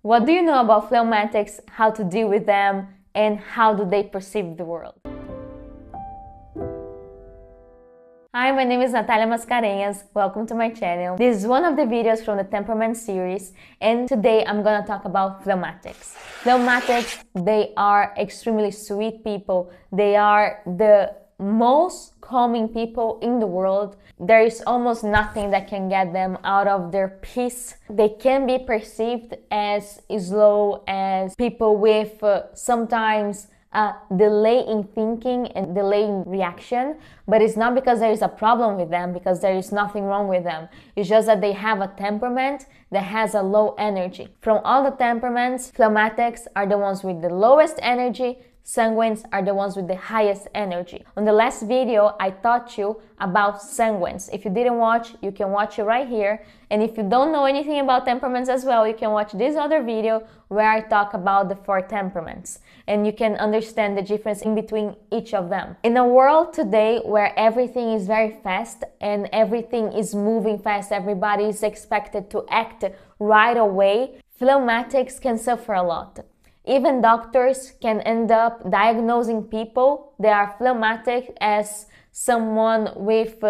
What do you know about phlegmatics, how to deal with them, and how do they perceive the world? Hi, my name is Natalia Mascarenhas. Welcome to my channel. This is one of the videos from the Temperament series, and today I'm gonna talk about phlegmatics. Phlegmatics, they are extremely sweet people. They are the most calming people in the world. There is almost nothing that can get them out of their peace. They can be perceived as slow, as people with sometimes a delay in thinking and delay in reaction, but it's not because there is a problem with them, because there is nothing wrong with them. It's just that they have a temperament that has a low energy. From all the temperaments, phlegmatics are the ones with the lowest energy. Sanguines are the ones with the highest energy. On the last video, I taught you about sanguines. If you didn't watch, you can watch it right here. And if you don't know anything about temperaments as well, you can watch this other video where I talk about the 4 temperaments. And you can understand the difference in between each of them. In a world today where everything is very fast and everything is moving fast, everybody is expected to act right away, phlegmatics can suffer a lot. Even doctors can end up diagnosing people that are phlegmatic as someone with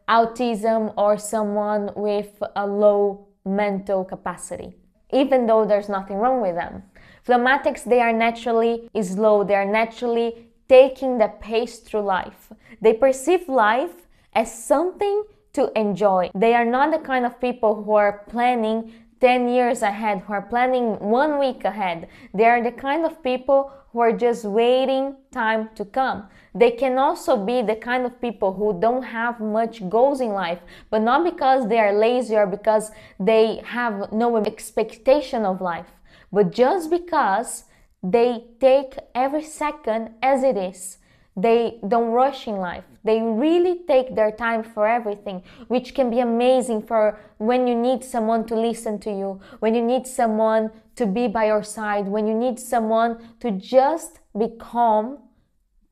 autism or someone with a low mental capacity, even though there's nothing wrong with them. Phlegmatics, they are naturally slow, they are naturally taking the pace through life. They perceive life as something to enjoy. They are not the kind of people who are planning 10 years ahead, who are planning 1 week ahead. They are the kind of people who are just waiting time to come. They can also be the kind of people who don't have much goals in life, but not because they are lazy or because they have no expectation of life, but just because they take every second as it is. They don't rush in life. They really take their time for everything, which can be amazing for when you need someone to listen to you, when you need someone to be by your side, when you need someone to just be calm.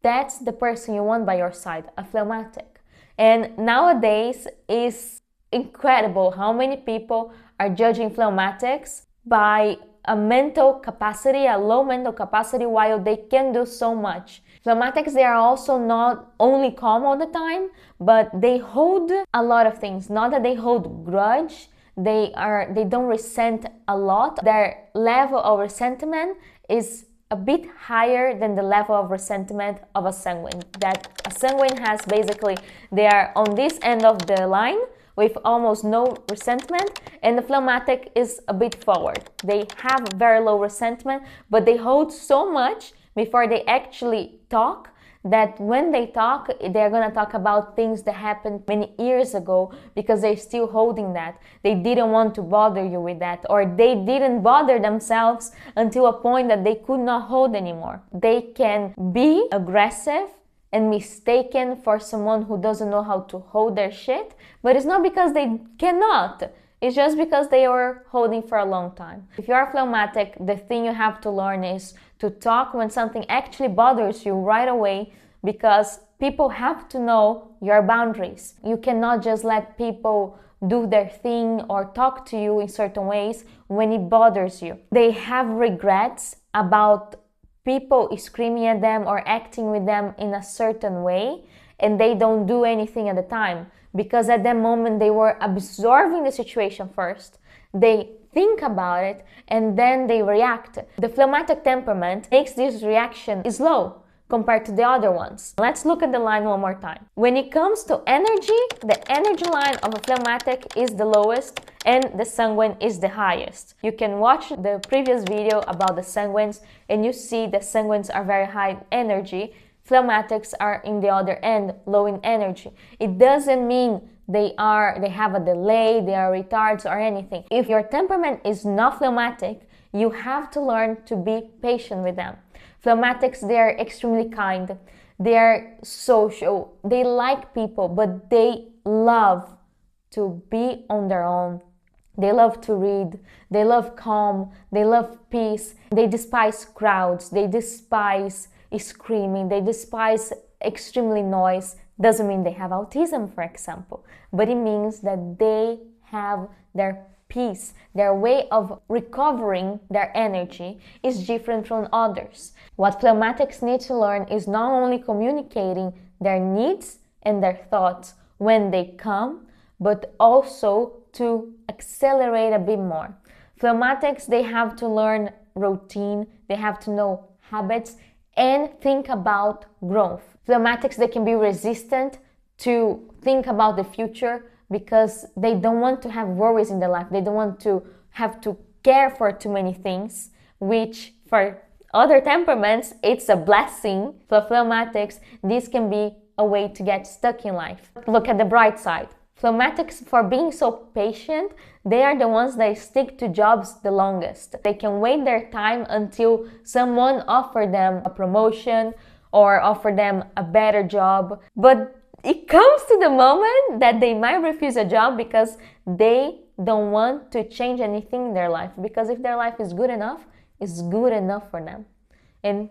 That's the person you want by your side, a phlegmatic. And nowadays it's incredible how many people are judging phlegmatics by a mental capacity, a low mental capacity, while they can do so much. Phlegmatics, they are also not only calm all the time, but they hold a lot of things. Not that they hold grudge, they don't resent a lot. Their level of resentment is a bit higher than the level of resentment of a sanguine. That a sanguine has basically, they are on this end of the line with almost no resentment, and the phlegmatic is a bit forward. They have very low resentment, but they hold so much before they actually talk, that when they talk, they're gonna talk about things that happened many years ago because they're still holding that. They didn't want to bother you with that, or they didn't bother themselves until a point that they could not hold anymore. They can be aggressive and mistaken for someone who doesn't know how to hold their shit, but it's not because they cannot. It's just because they were holding for a long time. If you are phlegmatic, the thing you have to learn is to talk when something actually bothers you right away, because people have to know your boundaries. You cannot just let people do their thing or talk to you in certain ways when it bothers you. They have regrets about people screaming at them or acting with them in a certain way, and they don't do anything at the time because at that moment they were absorbing the situation first. They think about it and then they react. The phlegmatic temperament makes this reaction slow compared to the other ones. Let's look at the line one more time. When it comes to energy, the energy line of a phlegmatic is the lowest and the sanguine is the highest. You can watch the previous video about the sanguines and you see the sanguines are very high energy. Phlegmatics are in the other end, low in energy. It doesn't mean they have a delay, they are retards or anything. If your temperament is not phlegmatic, you have to learn to be patient with them. Phlegmatics, they are extremely kind, they are social, they like people, but they love to be on their own. They love to read, they love calm, they love peace, they despise crowds, they despise screaming, they despise extremely noise. Doesn't mean they have autism, for example, but it means that they have their peace, their way of recovering their energy is different from others. What phlegmatics need to learn is not only communicating their needs and their thoughts when they come, but also to accelerate a bit more. Phlegmatics, they have to learn routine, they have to know habits, and think about growth. Phlegmatics, they can be resistant to think about the future because they don't want to have worries in their life. They don't want to have to care for too many things, which for other temperaments, it's a blessing. For phlegmatics, this can be a way to get stuck in life. Look at the bright side. Phlegmatics, for being so patient, they are the ones that stick to jobs the longest. They can wait their time until someone offers them a promotion or offer them a better job. But it comes to the moment that they might refuse a job because they don't want to change anything in their life. Because if their life is good enough, it's good enough for them. And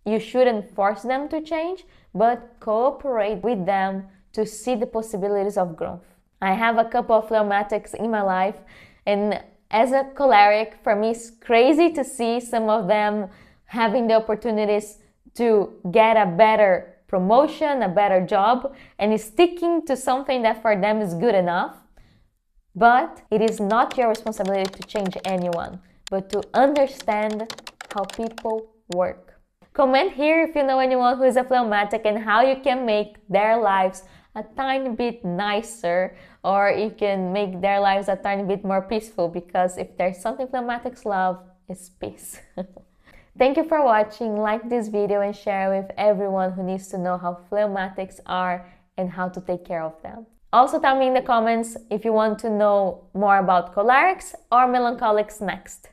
you shouldn't force them to change, but cooperate with them to see the possibilities of growth. I have a couple of phlegmatics in my life, and as a choleric, for me it's crazy to see some of them having the opportunities to get a better promotion, a better job, and sticking to something that for them is good enough. But it is not your responsibility to change anyone, but to understand how people work. Comment here if you know anyone who is a phlegmatic and how you can make their lives a tiny bit nicer, or you can make their lives a tiny bit more peaceful, because if there's something phlegmatics love, it's peace. Thank you for watching. Like this video and share with everyone who needs to know how phlegmatics are and how to take care of them. Also tell me in the comments if you want to know more about cholerics or melancholics next.